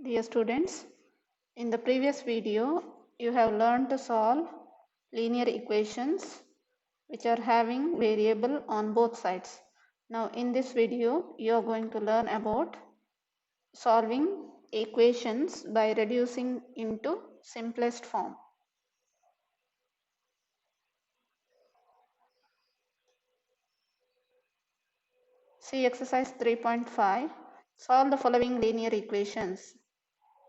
Dear students, in the previous video, you have learned to solve linear equations which are having variable on both sides. Now in this video, you are going to learn about solving equations by reducing into simplest form. See exercise 3.5. Solve the following linear equations.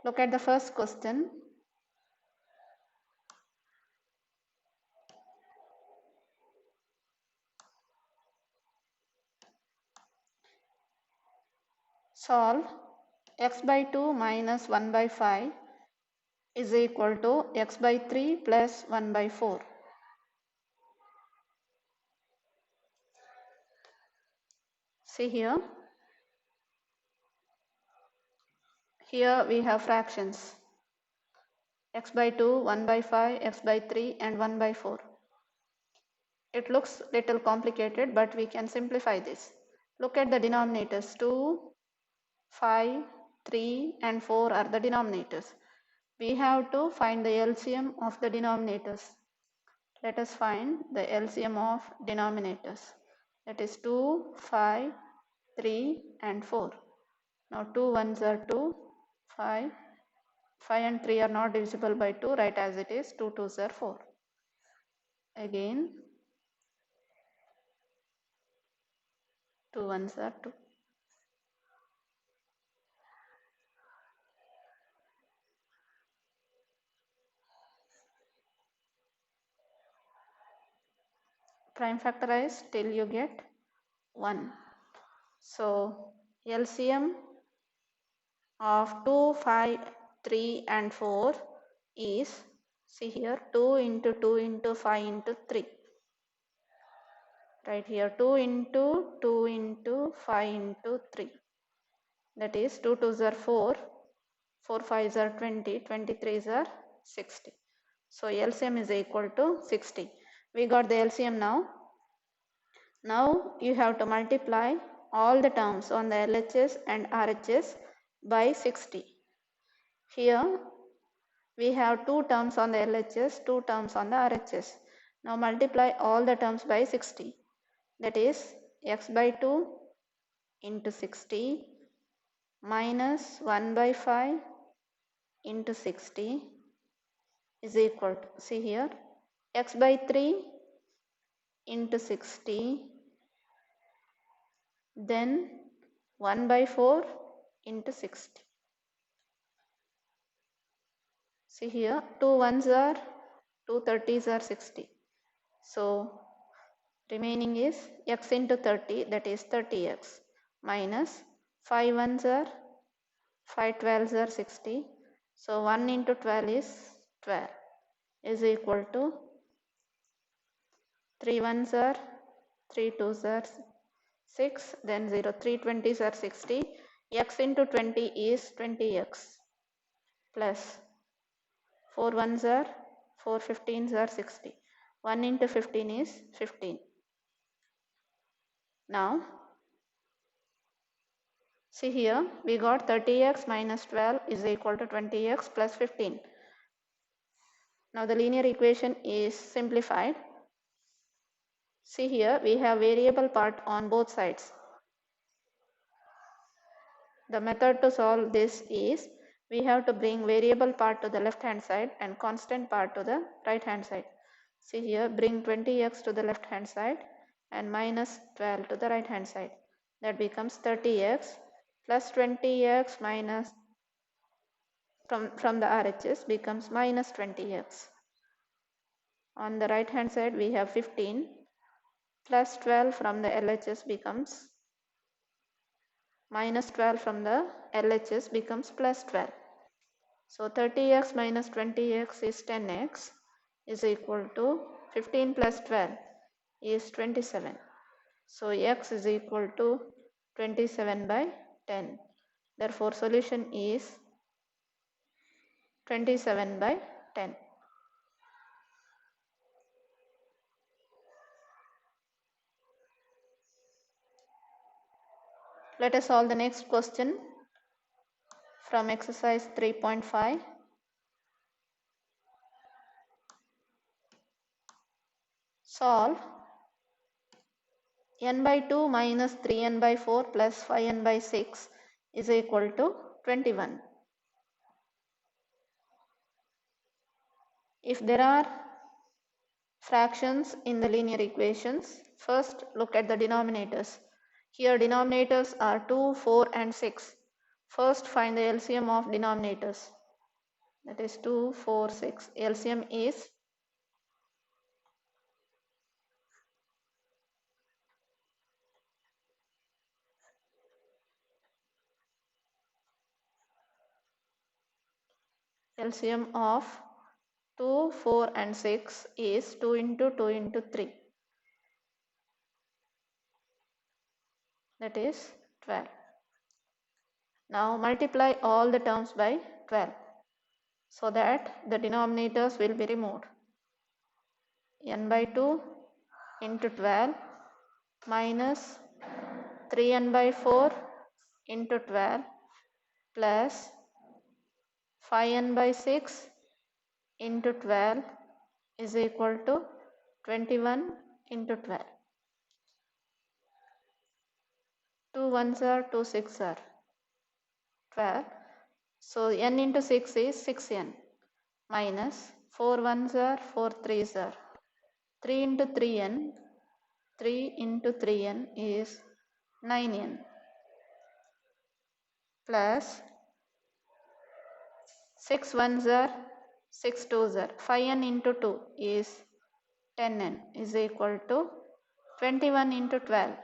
Look at the first question. Solve x by 2 minus 1 by 5 is equal to x by 3 plus 1 by 4. See here. Here we have fractions. X by 2, 1 by 5, x by 3 and 1 by 4. It looks little complicated, but we can simplify this. Look at the denominators. 2, 5, 3 and 4 are the denominators. We have to find the LCM of the denominators. Let us find the LCM of denominators. That is 2, 5, 3 and 4. Now 2 ones are 2, 5 and 3 are not divisible by 2, write as it is, 2 2s are 4. Again 2 ones are 2. Prime factorize till you get 1. So LCM of 2, 5, 3 and 4 is, see here, 2 into 2 into 5 into 3. Right here 2 into 2 into 5 into 3. That is 2 2s are 4, 4 5s are 20, 23s are 60. So LCM is equal to 60. We got the LCM now. Now you have to multiply all the terms on the LHS and RHS by 60. Here we have two terms on the LHS, two terms on the RHS. Now multiply all the terms by 60. That is x by 2 into 60 minus 1 by 5 into 60 is equal to, see here, x by 3 into 60, then 1 by 4 into 60. See here, 2 ones are 2 30s are 60. So remaining is x into 30, that is 30x, minus 5 ones are 5 12s are 60. So 1 into 12 is 12 is equal to 3 ones are 3 2s are 6, then 0, 3 20s are 60. X into 20 is 20x plus 4 ones are 4 15s are 60. 1 into 15 is 15. Now see here, we got 30x minus 12 is equal to 20x plus 15. Now the linear equation is simplified. See here, we have variable part on both sides. The method to solve this is, we have to bring variable part to the left hand side and constant part to the right hand side. See here, bring 20x to the left hand side and minus 12 to the right hand side. That becomes 30x plus 20x minus from the RHS becomes minus 20x. On the right hand side we have 15 plus 12 from the LHS becomes minus 12 from the LHS becomes plus 12. So 30x minus 20x is 10x is equal to 15 plus 12 is 27. So x is equal to 27 by 10. Therefore solution is 27 by 10. Let us solve the next question. from exercise 3.5. Solve n by 2 minus 3n by 4 plus 5n by 6 is equal to 21. If there are fractions in the linear equations, first look at the denominators. Here denominators are 2, 4 and 6. First find the LCM of denominators. That is 2, 4, 6. LCM is 2, 4 and 6 is 2 into 2 into 3. That is 12. Now multiply all the terms by 12 so that the denominators will be removed. N by 2 into 12 minus 3n by 4 into 12 plus 5n by 6 into 12 is equal to 21 into 12. 2 ones are 2 6 are 12. So n into 6 is 6n minus 4 ones are 4 3s are 3 into 3n. 3 into 3n is 9n plus 6 ones are 6 twos are 5n into 2 is 10n is equal to 21 into 12.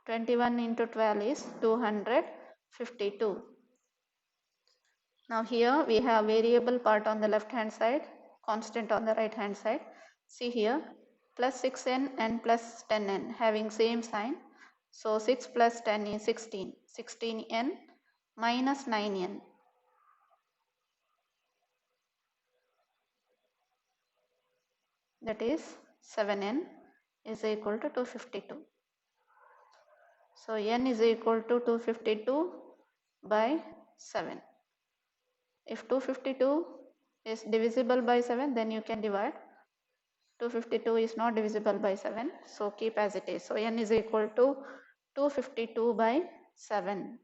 21 into 12 is 252. Now here we have variable part on the left hand side, constant on the right hand side. See here, plus 6n and plus 10n having same sign. So 6 plus 10 is 16. 16n minus 9n. That is 7n is equal to 252. So n is equal to 252 by 7. If 252 is divisible by 7, then you can divide. 252 is not divisible by 7, so keep as it is. So n is equal to 252 by 7.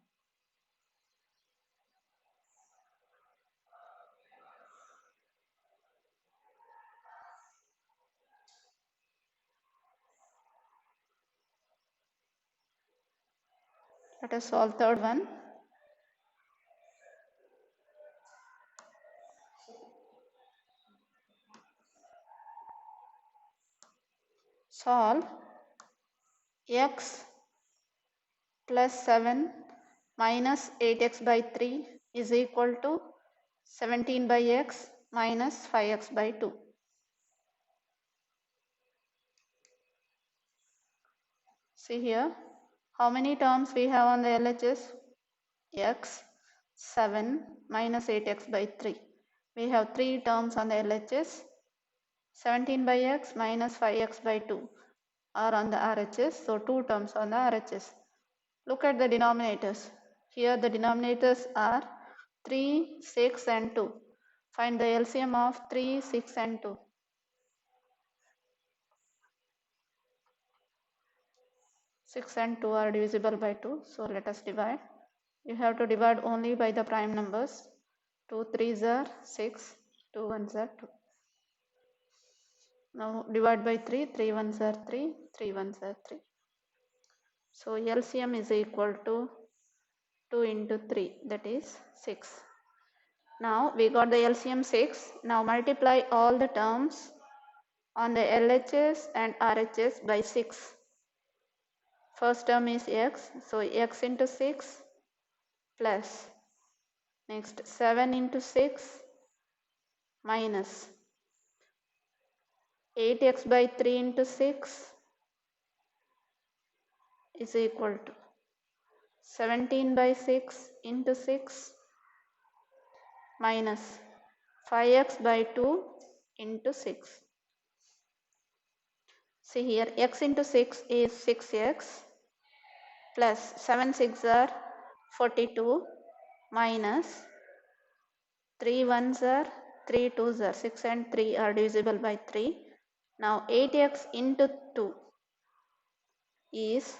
Let us solve third one. Solve x plus 7 minus 8x by 3 is equal to 17 by x minus 5x by 2. See here, how many terms we have on the LHS? X 7 minus 8x by 3. We have 3 terms on the LHS. 17 by x minus 5x by 2 are on the RHS. So 2 terms on the RHS. Look at the denominators. Here the denominators are 3, 6 and 2. Find the LCM of 3, 6 and 2. 6 and 2 are divisible by 2. So let us divide. You have to divide only by the prime numbers. 2 3s are 6, 2 1s are 2. Now divide by 3, 3 ones are 3, 3 ones are 3. So LCM is equal to 2 into 3, that is 6. Now we got the LCM 6. Now multiply all the terms on the LHS and RHS by 6. First term is x, so x into 6 plus next 7 into 6 minus 8x by 3 into 6 is equal to 17 by 6 into 6 minus 5x by 2 into 6. See here, x into 6 is 6x plus 7 6 are 42 minus 3 1s are 3 2s are 6 and 3 are divisible by 3. Now 8x into 2 is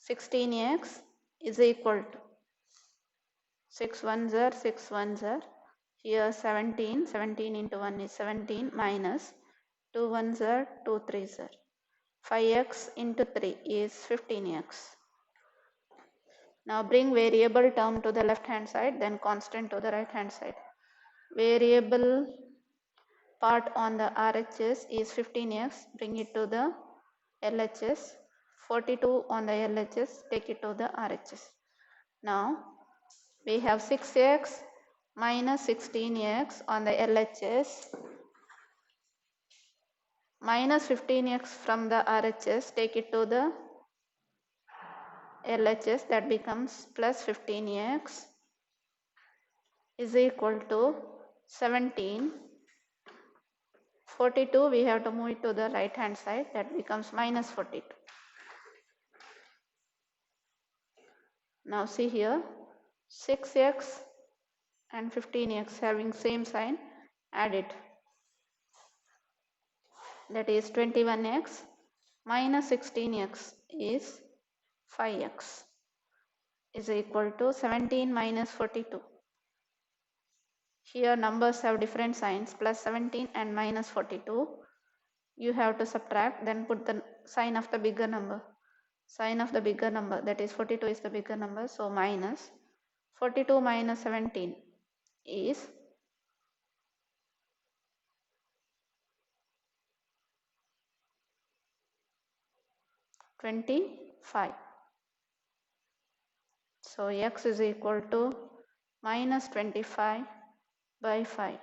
16x is equal to 6 1s are 6 1s are here 17 into 1 is 17 minus 2 1s are 2 3s are 5x into 3 is 15x. Now bring variable term to the left hand side, then constant to the right hand side. Variable part on the RHS is 15x, bring it to the LHS. 42 on the LHS, take it to the RHS. Now we have 6x minus 16x on the LHS minus 15x from the RHS, take it to the LHS, that becomes plus 15x is equal to 17. 42 we have to move it to the right hand side, that becomes minus 42. Now see here 6x and 15x having same sign, add it, that is 21x minus 16x is 5x is equal to 17 minus 42. Here numbers have different signs, plus 17 and minus 42. You have to subtract, then put the sign of the bigger number. Sign of the bigger number, that is 42 is the bigger number, so minus 42 minus 17 is 25. So x is equal to minus 25 by 5.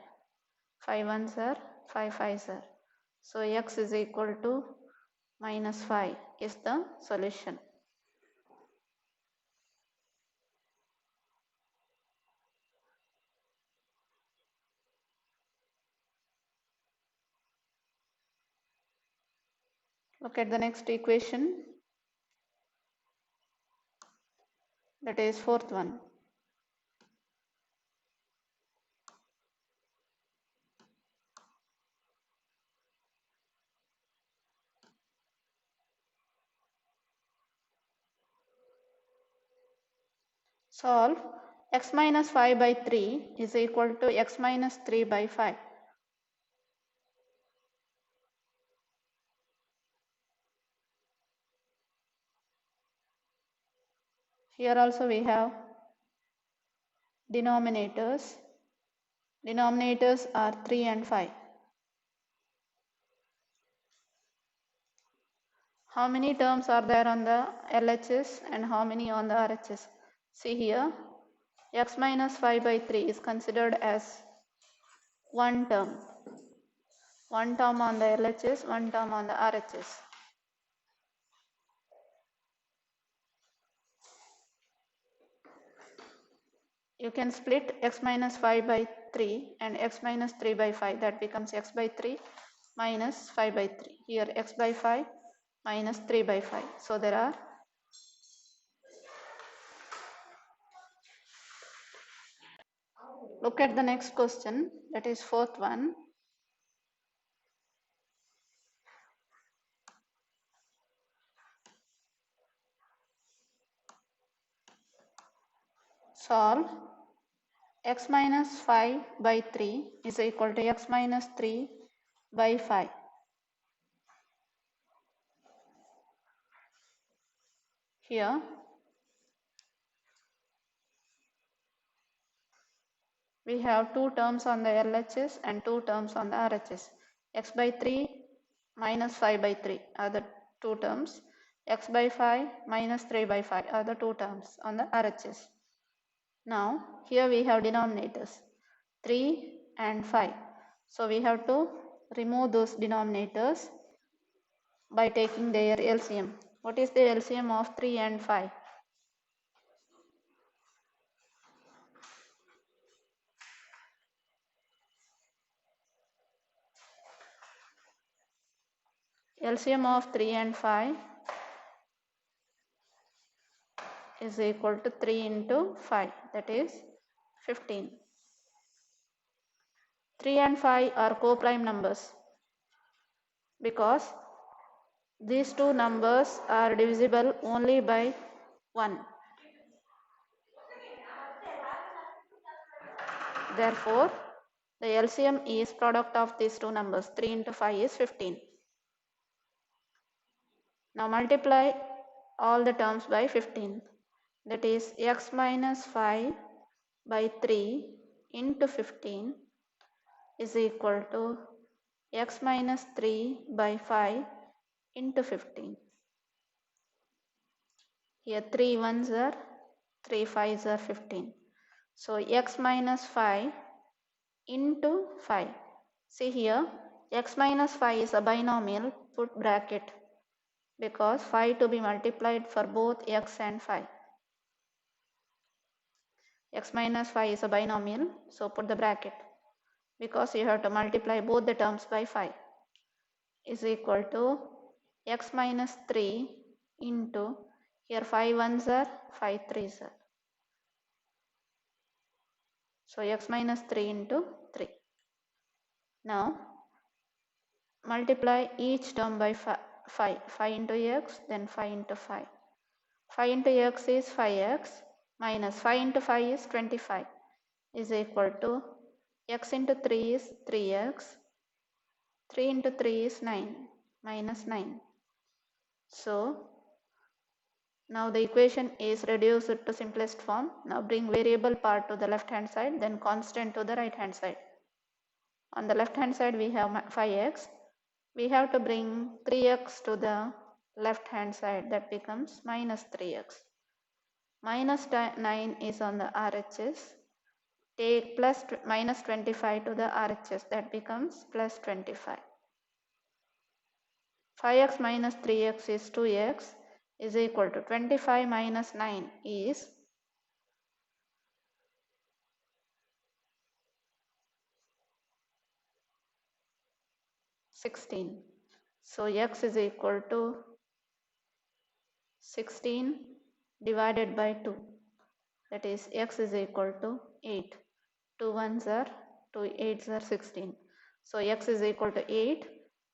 5 ones are 5 5s are. So x is equal to minus 5 is the solution. Look at the next equation, that is fourth one. Solve x minus 5 by 3 is equal to x minus 3 by 5. Here also we have denominators. Denominators are 3 and 5. How many terms are there on the LHS and how many on the RHS? See here, x minus 5 by 3 is considered as one term. One term on the LHS, one term on the RHS. You can split x minus 5 by 3 and x minus 3 by 5. That becomes x by 3 minus 5 by 3. Here x by 5 minus 3 by 5. So there are look at the next question, that is fourth one. Solve x minus 5 by 3 is equal to x minus 3 by 5. Here we have two terms on the LHS and two terms on the RHS. X by 3 minus 5 by 3 are the two terms. X by 5 minus 3 by 5 are the two terms on the RHS. Now here we have denominators 3 and 5. So we have to remove those denominators by taking their LCM. What is the LCM of 3 and 5? LCM of 3 and 5 is equal to 3 into 5, that is 15. 3 and 5 are co-prime numbers because these two numbers are divisible only by 1. Therefore, the LCM is product of these two numbers. 3 into 5 is 15. Now multiply all the terms by 15. That is x minus 5 by 3 into 15 is equal to x minus 3 by 5 into 15. Here 3 ones are 3 5s are 15. So x minus 5 into 5. See here, x minus 5 is a binomial, put bracket, because 5 to be multiplied for both x and 5. X minus 5 is a binomial, so put the bracket, because you have to multiply both the terms by 5, is equal to x minus 3 into, here 5 ones are 5 threes are. So x minus 3 into 3. Now multiply each term by 5. 5 into x, then 5 into 5. 5 into x is 5x minus 5 into 5 is 25 is equal to x into 3 is 3x. 3 into 3 is 9 minus 9. So now the equation is reduced to simplest form. Now bring variable part to the left hand side, then constant to the right hand side. On the left hand side we have 5x. We have to bring 3x to the left hand side, that becomes minus 3x. Minus 9 is on the RHS. Take plus minus 25 to the RHS, that becomes plus 25. 5x minus 3x is 2x is equal to 25 minus 9 is 16. So x is equal to 16 divided by 2, that is x is equal to 8. 2 ones are 2 8s are 16. So x is equal to 8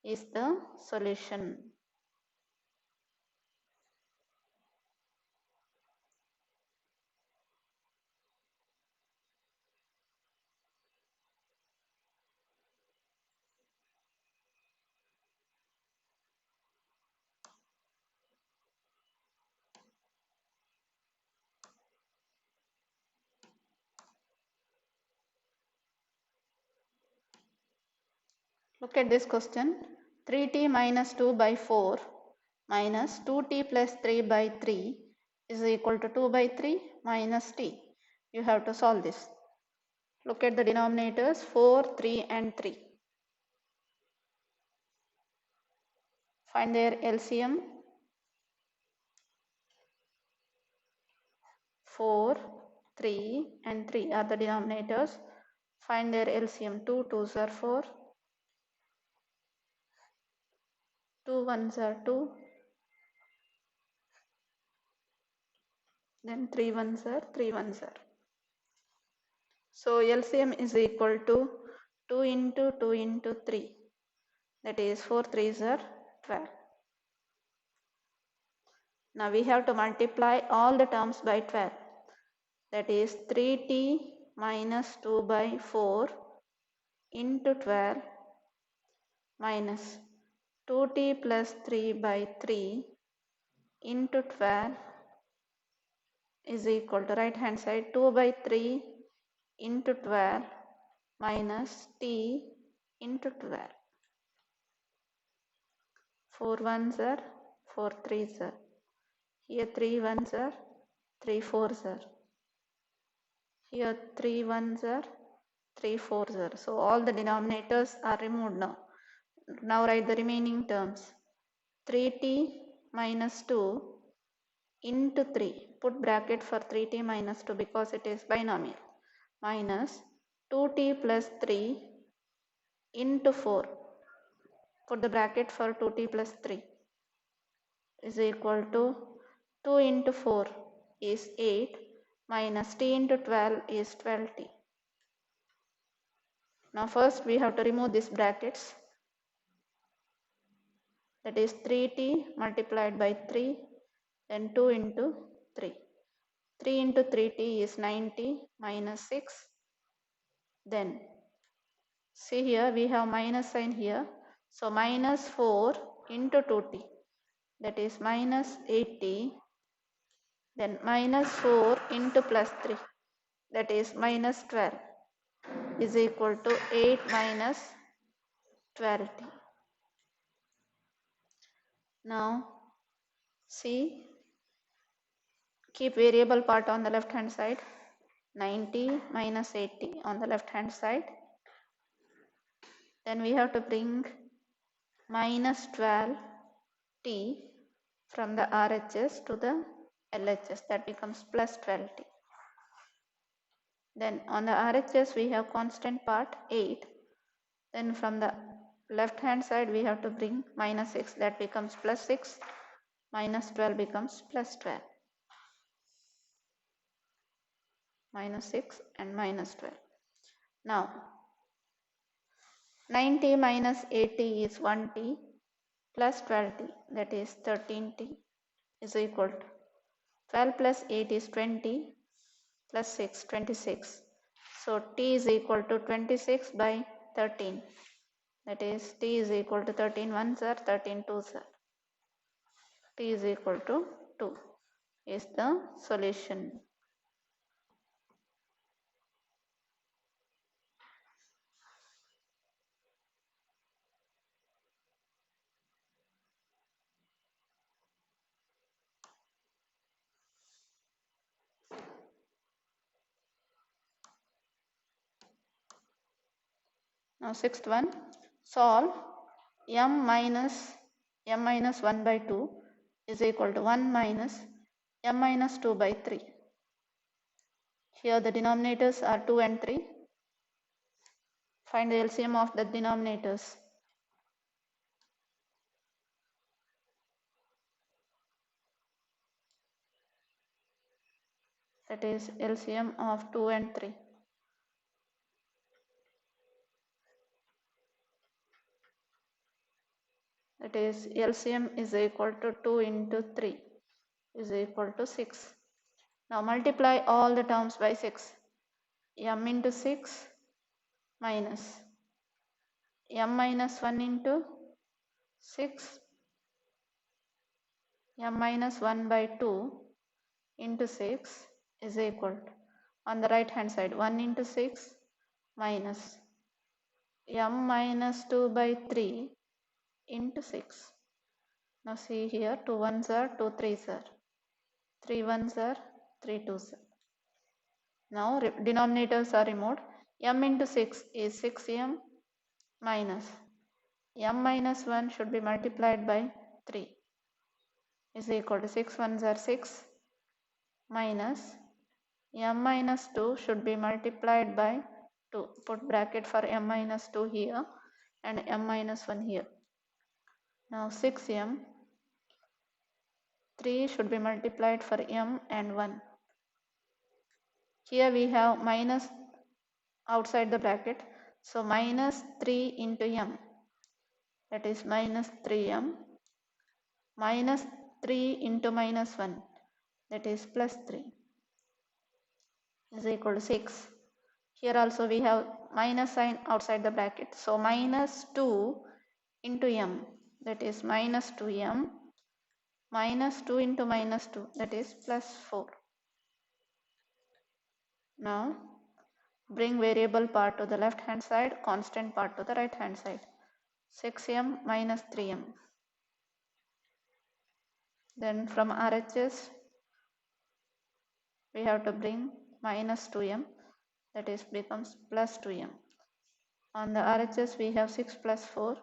is the solution. Look at this question. 3t minus 2 by 4 minus 2t plus 3 by 3 is equal to 2 by 3 minus t. You have to solve this. Look at the denominators 4, 3 and 3. Find their LCM. 4, 3 and 3 are the denominators. Find their LCM. 2 2s are 4. 2 1s are 2. Then 3 1s are 3 1s are. So LCM is equal to 2 into 2 into 3. That is 4 3s are 12. Now we have to multiply all the terms by 12. That is 3t minus 2 by 4 into 12 minus 2t plus 3 by 3 into 12 is equal to right hand side 2 by 3 into 12 minus t into 12. 4 1s are 4 3s are. Here 3 1s are 3 4s are. Here 3 1s are 3 4s are. So all the denominators are removed now. Now write the remaining terms. 3t minus 2 into 3. Put bracket for 3t minus 2 because it is binomial. Minus 2t plus 3 into 4. Put the bracket for 2t plus 3 is equal to 2 into 4. is 8 minus t into 12 is 12t. Now first we have to remove these brackets. That is 3t multiplied by 3, then 2 into 3. 3 into 3t is 9t minus 6. Then see here we have minus sign here. So minus 4 into 2t, that is minus 8t. Then minus 4 into plus 3, that is minus 12, is equal to 8 minus 12t. Now see, keep variable part on the left hand side, 90 minus 80 on the left hand side. Then we have to bring minus 12t from the RHS to the LHS, that becomes plus 12t. Then on the RHS we have constant part 8. Then from the left hand side we have to bring minus 6, that becomes plus 6, minus 12 becomes plus 12. Minus 6 and minus 12. Now 90 minus 80 is 1t plus 12t, that is 13t, is equal to 12 plus 8 is 20 plus 6, 26. So t is equal to 26 by 13, that is t is equal to 13 ones are 13 twos are. T is equal to 2 is the solution. Now sixth one, solve m minus 1 by 2 is equal to 1 minus m minus 2 by 3. Here the denominators are 2 and 3. Find the LCM of the denominators. That is LCM of 2 and 3. That is LCM is equal to 2 into 3 is equal to 6. Now multiply all the terms by 6. M into 6 minus m minus 1 into 6, m minus 1 by 2 into 6 is equal to, on the right hand side, 1 into 6 minus m minus 2 by 3 into 6. Now see here, 2 ones are 2 threes are, 3 ones are 3 twos are. Now denominators are removed. M into 6 is 6m minus m minus 1 should be multiplied by 3 is equal to 6 ones are 6 minus m minus 2 should be multiplied by 2. Put bracket for m minus 2 here and m minus 1 here. Now 6m, 3 should be multiplied for m and 1. Here we have minus outside the bracket. So minus 3 into m, that is minus 3m, minus 3 into minus 1, that is plus 3, is equal to 6. Here also we have minus sign outside the bracket. So minus 2 into m, that is minus 2m, minus 2 into minus 2, that is plus 4. Now bring variable part to the left hand side, constant part to the right hand side. 6m minus 3m. Then from RHS we have to bring minus 2m, that is becomes plus 2m. On the RHS we have 6 plus 4.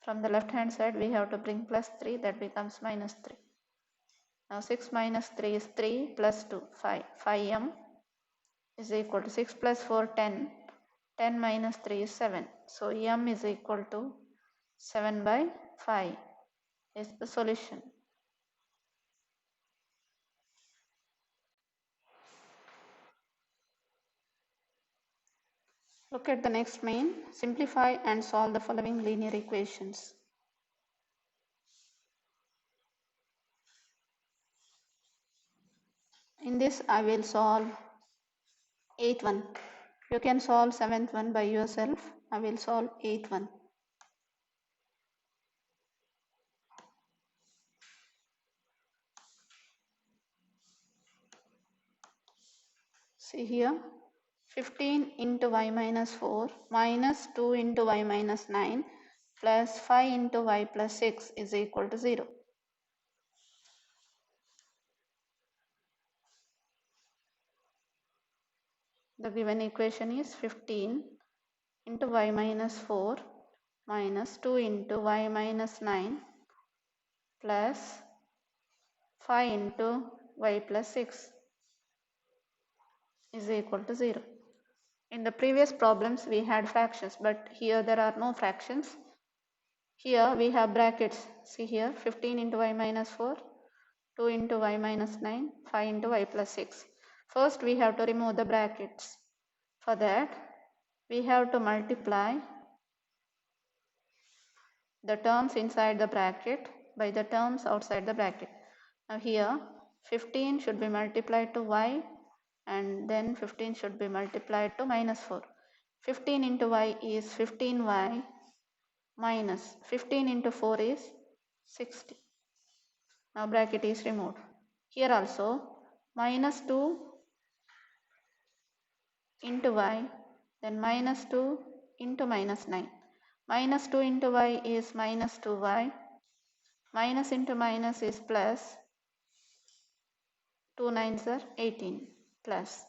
From the left hand side we have to bring plus 3, that becomes minus 3. Now 6 minus 3 is 3 plus 2, 5. 5m is equal to 6 plus 4, 10. 10 minus 3 is 7. So m is equal to 7 by 5 is the solution. Look at the next main. Simplify and solve the following linear equations. In this I will solve 8th one. You can solve 7th one by yourself. I will solve 8th one. See here, 15 into y minus 4 minus 2 into y minus 9 plus 5 into y plus 6 is equal to 0. The given equation is 15 into y minus 4 minus 2 into y minus 9 plus 5 into y plus 6 is equal to 0. In the previous problems we had fractions, but here there are no fractions. Here we have brackets. See here, 15 into y minus 4, 2 into y minus 9, 5 into y plus 6. First we have to remove the brackets. For that we have to multiply the terms inside the bracket by the terms outside the bracket. Now here 15 should be multiplied to y and then 15 should be multiplied to minus 4. 15 into y is 15y minus 15 into 4 is 60. Now bracket is removed. Here also minus 2 into y, then minus 2 into minus 9. Minus 2 into y is minus 2y, minus into minus is plus, 2 9s are 18, plus.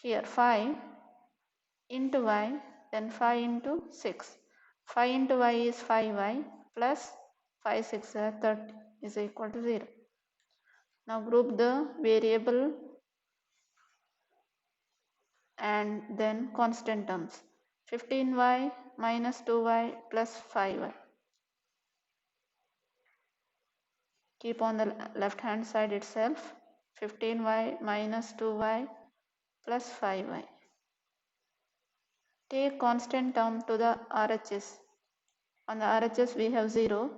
Here 5 into y, then 5 into 6. 5 into y is 5y plus 5 6 are 30 is equal to 0. Now group the variable and then constant terms. 15y minus 2y plus 5y. Keep on the left hand side itself. 15y minus 2y plus 5y. Take constant term to the RHS. On the RHS we have 0.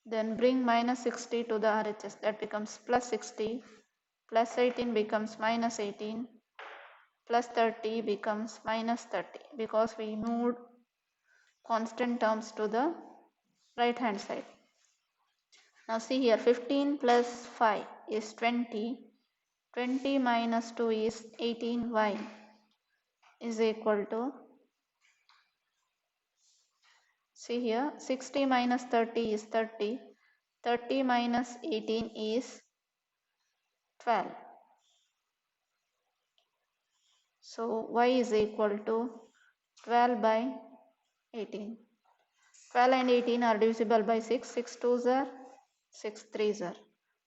Then bring minus 60 to the RHS. That becomes plus 60. Plus 18 becomes minus 18. Plus 30 becomes minus 30 because we moved constant terms to the right hand side. Now see here, 15 plus 5 is 20. 20 minus 2 is 18y is equal to, see here, 60 minus 30 is 30. 30 minus 18 is 12. So y is equal to 12 by 18. 12 and 18 are divisible by 6. 6 2s are 6 3s are.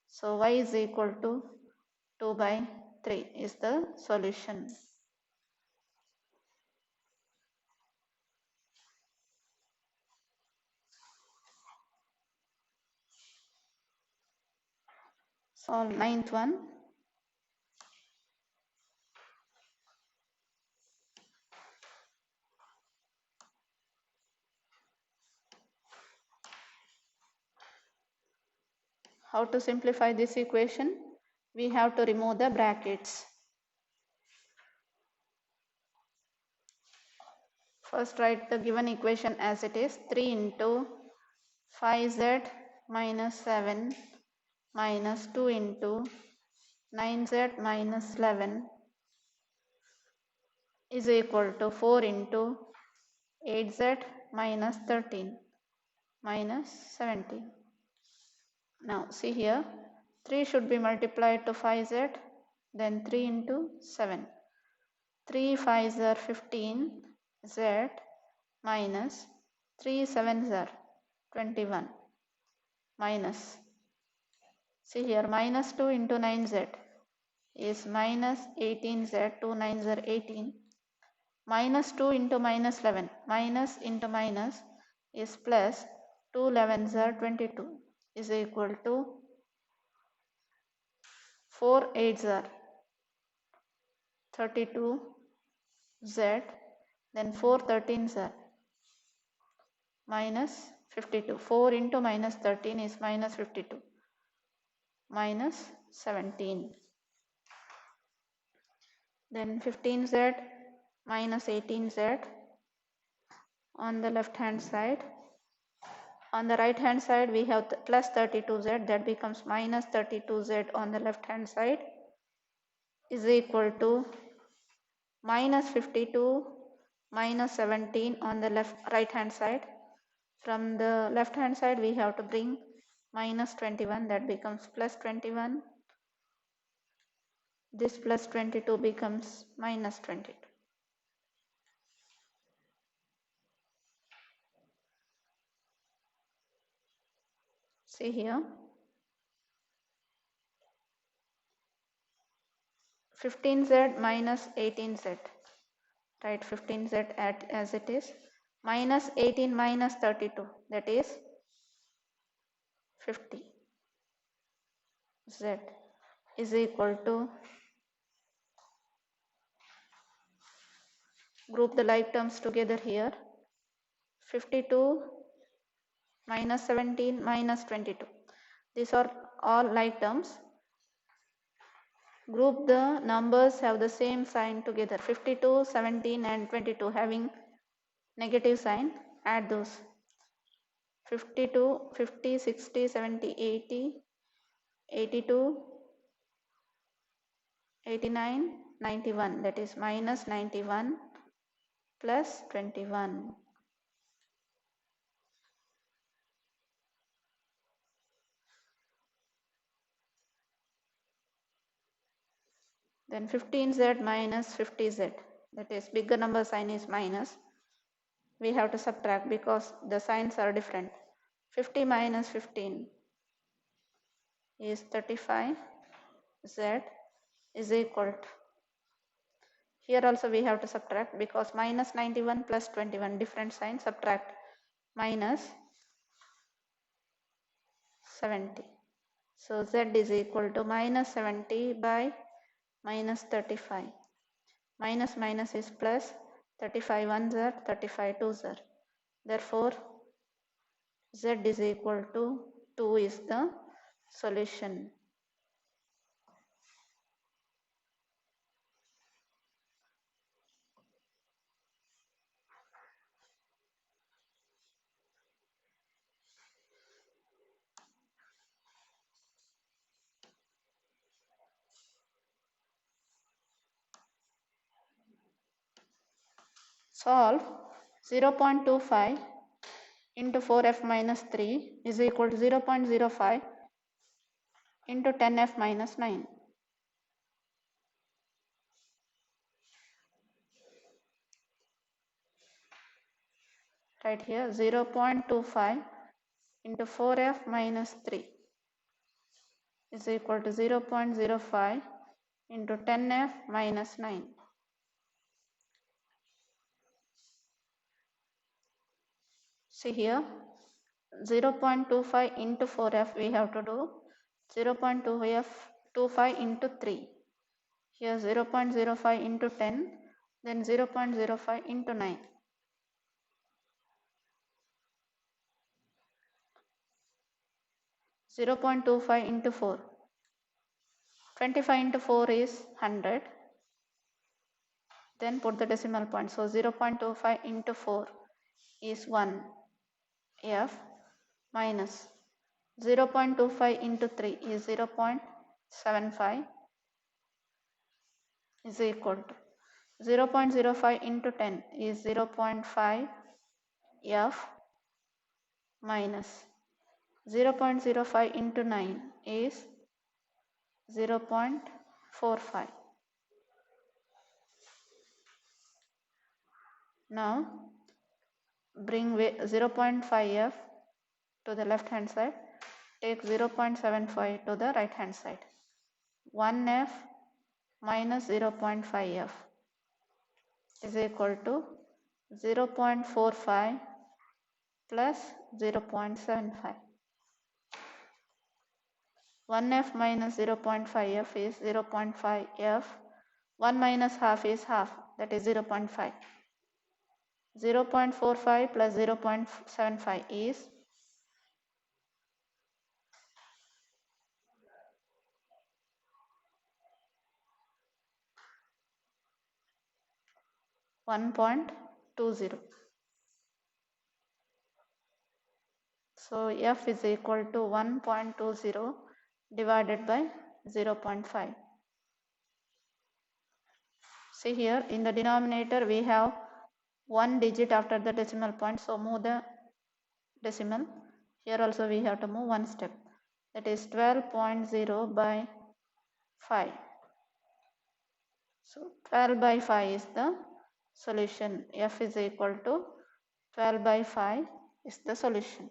So y is equal to 2 by 3 is the solution. Solve 9th one. How to simplify this equation? We have to remove the brackets. First write the given equation as it is. 3 into 5z minus 7 minus 2 into 9z minus 11 is equal to 4 into 8z minus 13 minus 17. Now see here, 3 should be multiplied to 5z, then 3 into 7. 3 5s are 15 z minus 3 7s are 21 minus, see here, minus 2 into 9z is minus 18z, 2 9s are 18, minus 2 into minus 11, minus into minus is plus, 2 11s are 22 is equal to 4 8s are 32 Z, then 4 13s are minus 52. 4 into minus 13 is minus 52, minus 17. Then 15Z minus 18Z on the left hand side. On the right hand side we have plus 32Z, that becomes minus 32Z on the left hand side is equal to minus 52 minus 17 on the right hand side. From the left hand side we have to bring minus 21, that becomes plus 21. This plus 22 becomes minus 22. See here, 15Z minus 18Z, write 15Z as it is, minus 18 minus 32, that is 50. Z is equal to, group the like terms together here, 52 minus 17 minus 22. These are all like terms. Group the numbers have the same sign together, 52, 17 and 22 having negative sign, add those. 52, 50, 60, 70, 80, 82, 89, 91, that is minus 91 plus 21. Then 15Z minus 50Z, that is bigger number sign is minus. We have to subtract because the signs are different. 50 minus 15 is 35. Z is equal to, here also we have to subtract because minus 91 plus 21, different sign, subtract, minus 70. So Z is equal to minus 70 by minus 35. Minus minus is plus, 35 ones are 35 twos are. Therefore, Z is equal to 2 is the solution. Solve 0.25 into 4f minus 3 is equal to 0.05 into 10f minus 9. Right here 0.25 into 4f minus 3 is equal to 0.05 into 10f minus 9. See here, 0.25 into 4f we have to do 0.25 into 3. Here 0.05 into 10, then 0.05 into 9. Zero 0.25 into 4. 25 into 4 is 100. Then put the decimal point. So 0.25 into 4 is 1 F minus 0.25 into 3 is 0.75 is equal to 0.05 into 10 is 0.5 F minus 0.05 into 9 is 0.45. Now bring 0.5F to the left hand side, take 0.75 to the right hand side. 1F minus 0.5F is equal to 0.45 plus 0.75. 1F minus 0.5F is 0.5F. 1 minus half is half. that is 0.5. 0.45 plus 0.75 is 1.20. So f is equal to 1.20 divided by 0.5. See here in the denominator we have one digit after the decimal point, so move the decimal. Here also we have to move one step, that is 12.0 by 5. So 12 by 5 is the solution. F is equal to 12 by 5 is the solution.